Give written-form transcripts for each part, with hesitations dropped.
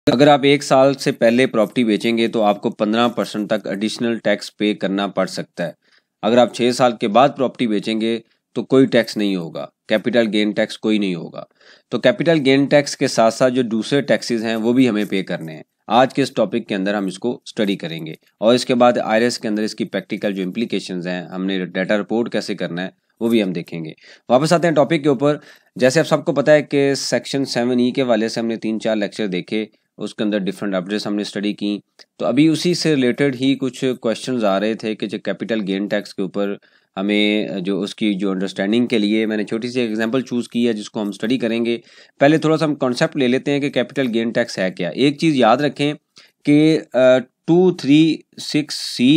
अगर आप 1 साल से पहले प्रॉपर्टी बेचेंगे तो आपको 15% तक एडिशनल टैक्स पे करना पड़ सकता है। अगर आप 6 साल के बाद प्रॉपर्टी बेचेंगे तो कोई टैक्स नहीं होगा, कैपिटल गेन टैक्स कोई नहीं होगा। तो कैपिटल गेन टैक्स के साथ साथ जो दूसरे टैक्सेस हैं वो भी हमें पे करने हैं। आज के इस टॉपिक के अंदर हम इसको स्टडी करेंगे और इसके बाद आईआरएस के अंदर इसकी प्रैक्टिकल जो इम्प्लीकेशंस हैं, हमने डाटा रिपोर्ट कैसे करना है वो भी हम देखेंगे। वापस आते हैं टॉपिक के ऊपर। जैसे आप सबको पता है कि सेक्शन 7E के वाले से हमने 3-4 लेक्चर देखे, उसके अंदर डिफरेंट अपडेट्स हमने स्टडी की। तो अभी उसी से रिलेटेड ही कुछ क्वेश्चंस आ रहे थे कि जो कैपिटल गेन टैक्स के ऊपर हमें जो उसकी जो अंडरस्टैंडिंग के लिए मैंने छोटी सी एग्जांपल चूज़ की है जिसको हम स्टडी करेंगे। पहले थोड़ा सा हम कॉन्सेप्ट ले लेते हैं कि कैपिटल गेन टैक्स है क्या। एक चीज़ याद रखें कि 236C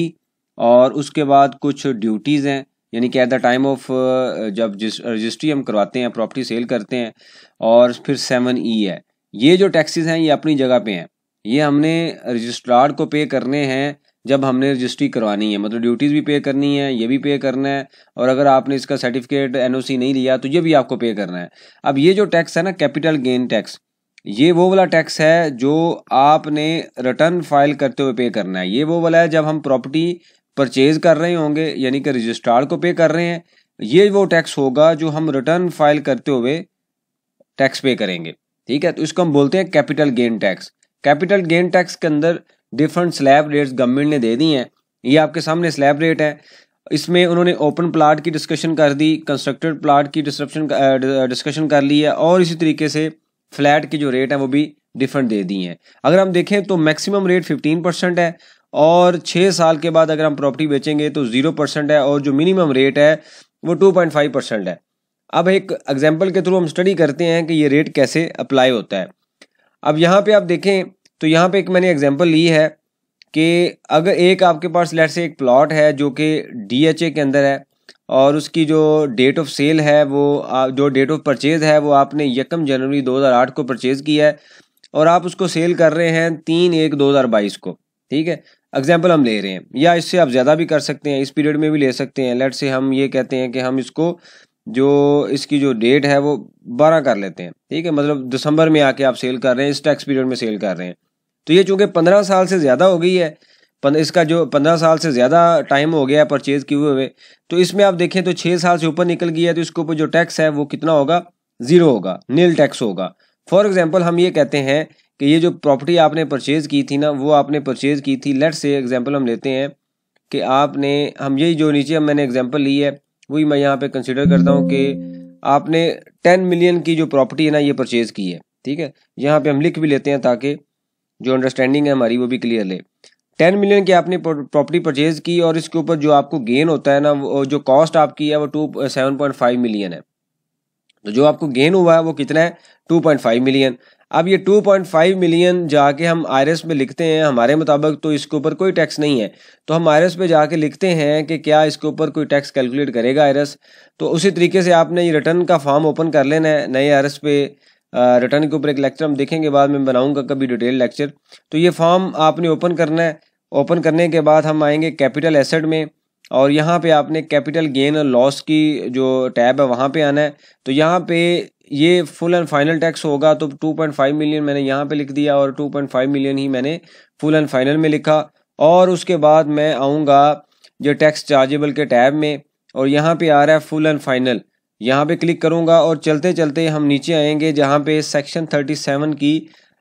और उसके बाद कुछ ड्यूटीज़ हैं, यानी कि एट द टाइम ऑफ जब जिस रजिस्ट्री हम करवाते हैं, प्रॉपर्टी सेल करते हैं, और फिर 7E है। ये जो टैक्सेस हैं ये अपनी जगह पे हैं, ये हमने रजिस्ट्रार को पे करने हैं जब हमने रजिस्ट्री करवानी है, मतलब ड्यूटीज़ भी पे करनी है, ये भी पे करना है, और अगर आपने इसका सर्टिफिकेट एनओसी नहीं लिया तो ये भी आपको पे करना है। अब ये जो टैक्स है ना, कैपिटल गेन टैक्स, ये वो वाला टैक्स है जो आपने रिटर्न फाइल करते हुए पे करना है। ये वो वाला है जब हम प्रॉपर्टी परचेज कर रहे होंगे, यानी कि रजिस्ट्रार को पे कर रहे हैं, ये वो टैक्स होगा जो हम रिटर्न फाइल करते हुए टैक्स पे करेंगे। ठीक है, तो इसको हम बोलते हैं capital gain tax. Capital gain tax के अंदर डिफरेंट स्लैब रेट्स गवर्नमेंट ने दे दी हैं। ये आपके सामने स्लैब रेट है। इसमें उन्होंने ओपन प्लाट की डिस्कशन कर दी, कंस्ट्रक्टेड प्लाट की डिस्कशन कर ली है, और इसी तरीके से फ्लैट की जो रेट है वो भी डिफरेंट दे दी हैं। अगर हम देखें तो मैक्सिमम रेट 15% है, और 6 साल के बाद अगर हम प्रॉपर्टी बेचेंगे तो 0% है, और जो मिनिमम रेट है वो 2.5% है। अब एक एग्जाम्पल के थ्रू हम स्टडी करते हैं कि ये रेट कैसे अप्लाई होता है। अब यहाँ पे आप देखें तो यहाँ पे एक मैंने एग्जाम्पल ली है कि अगर एक आपके पास लेट से एक प्लॉट है जो कि DHA के अंदर है, और उसकी जो डेट ऑफ सेल है वो जो डेट ऑफ परचेज है वो आपने 1 जनवरी 2008 को परचेज किया है, और आप उसको सेल कर रहे हैं 3/1/2022 को। ठीक है, एग्जाम्पल हम ले रहे हैं, या इससे आप ज़्यादा भी कर सकते हैं, इस पीरियड में भी ले सकते हैं। लेट से हम ये कहते हैं कि हम इसको जो इसकी जो डेट है वो 12 कर लेते हैं। ठीक है, मतलब दिसंबर में आके आप सेल कर रहे हैं, इस टैक्स पीरियड में सेल कर रहे हैं। तो ये चूंकि 15 साल से ज़्यादा हो गई है, इसका जो 15 साल से ज़्यादा टाइम हो गया है परचेज किए हुए, तो इसमें आप देखें तो 6 साल से ऊपर निकल गया है, तो इसके ऊपर जो टैक्स है वो कितना होगा, 0 होगा, नील टैक्स होगा। फॉर एग्जाम्पल हम ये कहते हैं कि ये जो प्रॉपर्टी आपने परचेज की थी ना, वो आपने परचेज की थी, लेट से एग्जाम्पल हम लेते हैं कि आपने, हम यही जो नीचे मैंने एग्जाम्पल ली है वही मैं यहाँ पे कंसिडर करता हूँ कि आपने 10 मिलियन की जो प्रॉपर्टी है ना ये परचेज की है। ठीक है, यहाँ पे हम लिख भी लेते हैं ताकि जो अंडरस्टैंडिंग है हमारी वो भी क्लियर ले। 10 मिलियन की आपने प्रॉपर्टी परचेज की, और इसके ऊपर जो आपको गेन होता है ना, वो जो कॉस्ट आपकी है वो 7.5 मिलियन है। तो जो आपको गेन हुआ है वो कितना है, 2.5 मिलियन। अब ये 2.5 मिलियन जाके हम आईआरएस में लिखते हैं, हमारे मुताबिक तो इसके ऊपर कोई टैक्स नहीं है, तो हम आईआरएस पे जाके लिखते हैं कि क्या इसके ऊपर कोई टैक्स कैलकुलेट करेगा आईआरएस। तो उसी तरीके से आपने ये रिटर्न का फॉर्म ओपन कर लेना है नए आईआरएस पे। रिटर्न के ऊपर एक लेक्चर हम देखेंगे, बाद में बनाऊंगा कभी डिटेल लेक्चर। तो ये फॉर्म आपने ओपन करना है। ओपन करने के बाद हम आएंगे कैपिटल एसेट में, और यहाँ पे आपने कैपिटल गेन और लॉस की जो टैब है वहाँ पे आना है। तो यहाँ पे ये फुल एंड फाइनल टैक्स होगा, तो 2.5 मिलियन मैंने यहाँ पे लिख दिया, और 2.5 मिलियन ही मैंने फुल एंड फाइनल में लिखा। और उसके बाद मैं आऊँगा जो टैक्स चार्जेबल के टैब में, और यहाँ पे आ रहा है फुल एंड फाइनल, यहाँ पे क्लिक करूँगा, और चलते चलते हम नीचे आएंगे जहाँ पे सेक्शन 37 की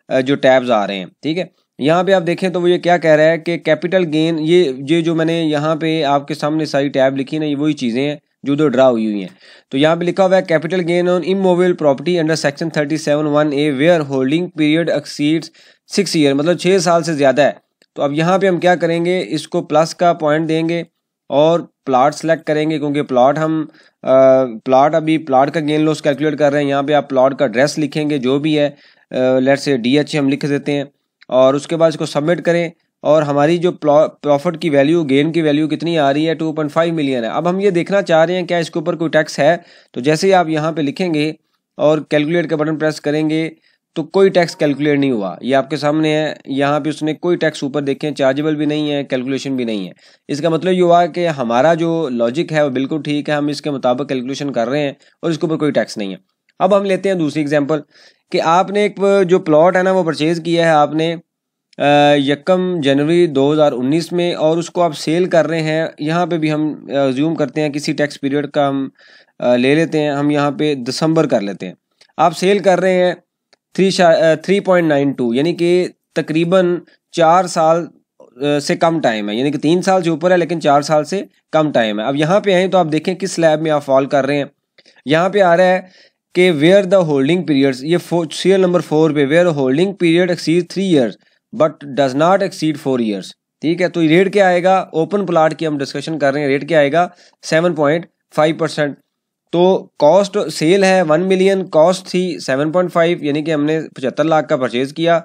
जो टैब्स आ रहे हैं। ठीक है, यहाँ पे आप देखें तो वो ये क्या कह रहा है कि कैपिटल गेन, ये जो मैंने यहाँ पे आपके सामने सारी टैब लिखी ना, ये वही चीज़ें हैं जो उधर ड्रा हुई हैं। तो यहाँ पे लिखा हुआ है capital gain on immovable property under section 37(1)(a) where holding period exceeds 6 year, मतलब 6 साल से ज़्यादा है। तो अब यहाँ पे हम क्या करेंगे, इसको प्लस का पॉइंट देंगे और प्लाट सेलेक्ट करेंगे, क्योंकि प्लाट हम अभी प्लाट का गेन लॉस कैलकुलेट कर रहे हैं। यहाँ पे आप प्लाट का एड्रेस लिखेंगे जो भी है, लेट से DHA हम लिख देते हैं, और उसके बाद इसको सबमिट करें, और हमारी जो प्रॉफिट की वैल्यू, गेन की वैल्यू कितनी आ रही है, 2.5 मिलियन है। अब हम ये देखना चाह रहे हैं क्या इसके ऊपर कोई टैक्स है। तो जैसे ही आप यहाँ पे लिखेंगे और कैलकुलेट का बटन प्रेस करेंगे तो कोई टैक्स कैलकुलेट नहीं हुआ, ये आपके सामने है। यहाँ पे उसने कोई टैक्स ऊपर देखें, चार्जेबल भी नहीं है, कैलकुलेशन भी नहीं है। इसका मतलब ये हुआ कि हमारा जो लॉजिक है वो बिल्कुल ठीक है, हम इसके मुताबिक कैलकुलेशन कर रहे हैं और इसके ऊपर कोई टैक्स नहीं है। अब हम लेते हैं दूसरी एग्जांपल कि आपने एक जो प्लॉट है ना वो परचेज किया है आपने 1 जनवरी 2019 में, और उसको आप सेल कर रहे हैं। यहाँ पे भी हम अज्यूम करते हैं किसी टैक्स पीरियड का हम ले लेते हैं, हम यहाँ पे दिसंबर कर लेते हैं। आप सेल कर रहे हैं 3.92, यानी कि तकरीबन 4 साल से कम टाइम है, यानी कि 3 साल से ऊपर है लेकिन 4 साल से कम टाइम है। अब यहाँ पे आए तो आप देखें किस स्लैब में आप फॉल कर रहे हैं। यहाँ पे आ रहा है कि वेयर द होल्डिंग पीरियड्स, ये सीरियल नंबर 4 पे, where holding period exceed 3 years but does not exceed 4 years. ठीक है, तो रेट क्या आएगा, ओपन प्लाट की हम डिस्कशन कर रहे हैं, रेट क्या आएगा 7.5%। तो कॉस्ट सेल है 1 मिलियन, कॉस्ट थी 7.5, यानी कि हमने 75 लाख का परचेज किया,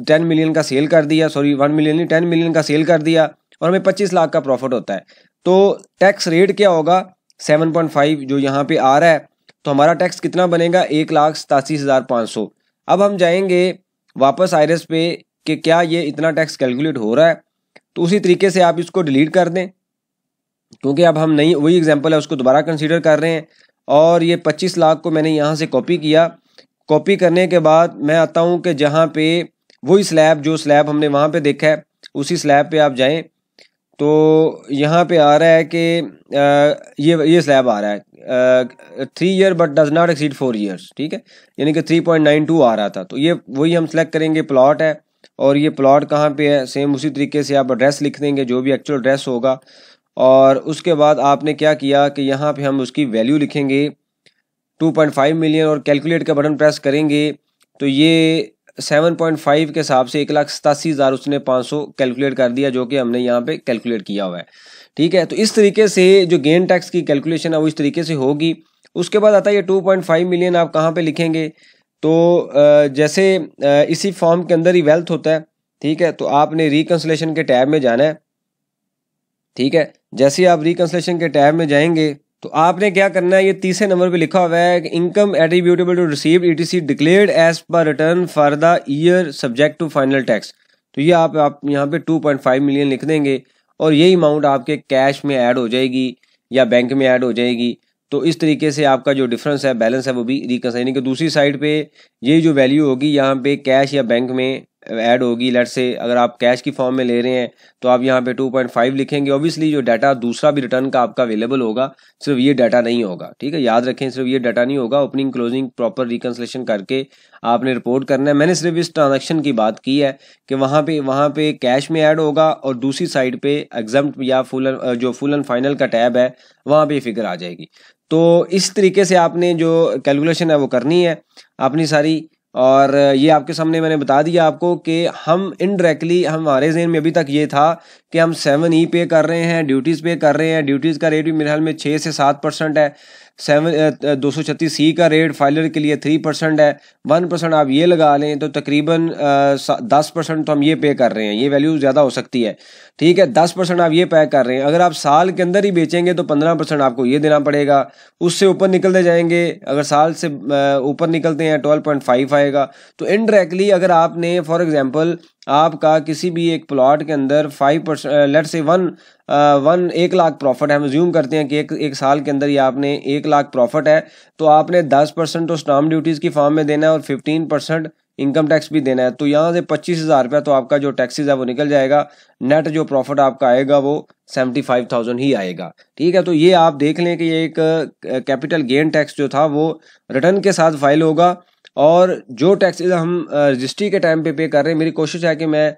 10 मिलियन का सेल कर दिया, सॉरी 1 मिलियन नहीं 10 मिलियन का सेल कर दिया, और हमें 25 लाख का प्रॉफिट होता है। तो टैक्स रेट क्या होगा 7.5 जो यहाँ पे आ रहा है, तो हमारा टैक्स कितना बनेगा 1,87,500। अब हम जाएंगे वापस आयरस पे कि क्या ये इतना टैक्स कैलकुलेट हो रहा है, तो उसी तरीके से आप इसको डिलीट कर दें, क्योंकि अब हम नहीं वही एग्जांपल है उसको दोबारा कंसीडर कर रहे हैं। और ये 25 लाख को मैंने यहाँ से कॉपी किया, कॉपी करने के बाद मैं आता हूँ कि जहाँ पे वही स्लैब, जो स्लैब हमने वहाँ पे देखा है उसी स्लैब पे आप जाएं, तो यहाँ पे आ रहा है कि ये स्लैब आ रहा है 3 year but does not exceed 4 years. ठीक है, यानी कि 3.92 आ रहा था, तो ये वही हम सेलेक्ट करेंगे, प्लॉट है, और ये प्लॉट कहाँ पे है, सेम उसी तरीके से आप एड्रेस लिख देंगे जो भी एक्चुअल एड्रेस होगा। और उसके बाद आपने क्या किया कि यहाँ पे हम उसकी वैल्यू लिखेंगे 2.5 मिलियन और कैलकुलेट का बटन प्रेस करेंगे, तो ये 7.5 के हिसाब से 1,87,000 उसने 500 कैलकुलेट कर दिया, जो कि हमने यहाँ पे कैलकुलेट किया हुआ है। ठीक है, तो इस तरीके से जो गेन टैक्स की कैलकुलेशन है वो इस तरीके से होगी। उसके बाद आता है ये 2.5 मिलियन आप कहाँ पे लिखेंगे, तो जैसे इसी फॉर्म के अंदर ही वेल्थ होता है। ठीक है, तो आपने रिकंसलेशन के टैब में जाना है। ठीक है, जैसे ही आप रिकंसलेशन के टैब में जाएंगे तो आपने क्या करना है, ये तीसरे नंबर पे लिखा हुआ है कि income attributable to received ETC declared as per return for the year subject to final tax. तो ये आप यहाँ पे 2.5 मिलियन लिख देंगे, और यही अमाउंट आपके कैश में ऐड हो जाएगी या बैंक में ऐड हो जाएगी। तो इस तरीके से आपका जो डिफरेंस है, बैलेंस है, वो भी रिकंसिल, यानी कि दूसरी साइड पे यही जो वैल्यू होगी यहाँ पे कैश या बैंक में ऐड होगी। लेट्स से अगर आप कैश की फॉर्म में ले रहे हैं तो आप यहाँ पे 2.5 लिखेंगे। ऑब्वियसली जो डाटा दूसरा भी रिटर्न का आपका अवेलेबल होगा, सिर्फ ये डाटा नहीं होगा। ठीक है, याद रखें, सिर्फ ये डाटा नहीं होगा, ओपनिंग क्लोजिंग प्रॉपर रिकंसलेशन करके आपने रिपोर्ट करना है। मैंने सिर्फ इस ट्रांजेक्शन की बात की है कि वहाँ पे कैश में ऐड होगा, और दूसरी साइड पे एग्जम्प्ट या फुल एंड फाइनल का टैब है वहाँ पे फिगर आ जाएगी। तो इस तरीके से आपने जो कैलकुलेशन है वो करनी है अपनी सारी। और ये आपके सामने मैंने बता दिया आपको कि हम इनडायरेक्टली, हमारे ज़हन में अभी तक ये था कि हम 7E पे कर रहे हैं, ड्यूटीज़ पे कर रहे हैं। ड्यूटीज़ का रेट भी मेरे ख्याल में 6 से 7% है। 236C का रेट फाइलर के लिए 3% है। 1% आप ये लगा लें तो तकरीबन 10% तो हम ये पे कर रहे हैं, ये वैल्यू ज़्यादा हो सकती है। ठीक है, 10% आप ये पे कर रहे हैं। अगर आप साल के अंदर ही बेचेंगे तो 15% आपको ये देना पड़ेगा। उससे ऊपर निकलते जाएंगे, अगर साल से ऊपर निकलते हैं 12.5 आएगा। तो इनडायरेक्टली अगर आपने फॉर एग्जांपल आपका किसी भी एक प्लॉट के अंदर 5%, लेट्स से 1 लाख प्रॉफिट है, हम अज्यूम करते हैं कि एक साल के अंदर ही आपने 1 लाख प्रॉफिट है, तो आपने 10% तो स्टाम्प ड्यूटीज़ की फॉर्म में देना है और 15% इनकम टैक्स भी देना है। तो यहाँ से 25,000 रुपया तो आपका जो टैक्सेस है वो निकल जाएगा। नेट जो प्रॉफिट आपका आएगा वो 75,000 ही आएगा। ठीक है, तो ये आप देख लें कि ये एक कैपिटल गेन टैक्स जो था वो रिटर्न के साथ फाइल होगा। और जो टैक्सेस हम रजिस्ट्री के टाइम पे कर रहे हैं, मेरी कोशिश है कि मैं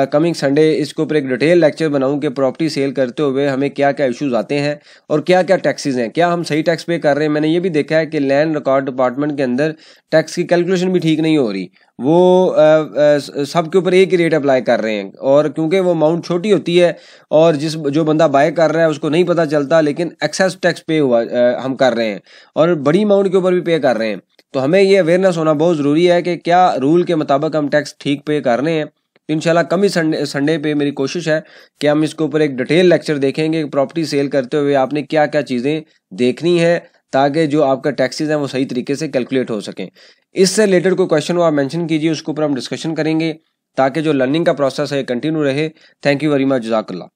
कमिंग संडे इसके ऊपर एक डिटेल लेक्चर बनाऊं कि प्रॉपर्टी सेल करते हुए हमें क्या क्या इश्यूज आते हैं और क्या क्या टैक्सेस हैं, क्या हम सही टैक्स पे कर रहे हैं। मैंने ये भी देखा है कि लैंड रिकॉर्ड डिपार्टमेंट के अंदर टैक्स की कैलकुलेशन भी ठीक नहीं हो रही, वो सबके ऊपर एक ही रेट अप्लाई कर रहे हैं, और क्योंकि वो अमाउंट छोटी होती है और जो बंदा बाय कर रहा है उसको नहीं पता चलता, लेकिन एक्सेस टैक्स पे हुआ हम कर रहे हैं और बड़ी अमाउंट के ऊपर भी पे कर रहे हैं। तो हमें ये अवेयरनेस होना बहुत ज़रूरी है कि क्या रूल के मुताबिक हम टैक्स ठीक पे कर रहे हैं। तो इंशाल्लाह कम ही संडे पे मेरी कोशिश है कि हम इसके ऊपर एक डिटेल लेक्चर देखेंगे, प्रॉपर्टी सेल करते हुए आपने क्या क्या चीज़ें देखनी है ताकि जो आपका टैक्सेस हैं वो सही तरीके से कैलकुलेट हो सकें। इससे रिलेटेड कोई क्वेश्चन हो आप मेंशन कीजिए, उसके ऊपर हम डिस्कशन करेंगे ताकि जो लर्निंग का प्रोसेस है कंटिन्यू रहे। थैंक यू वेरी मच, जज़ाकल्लाह।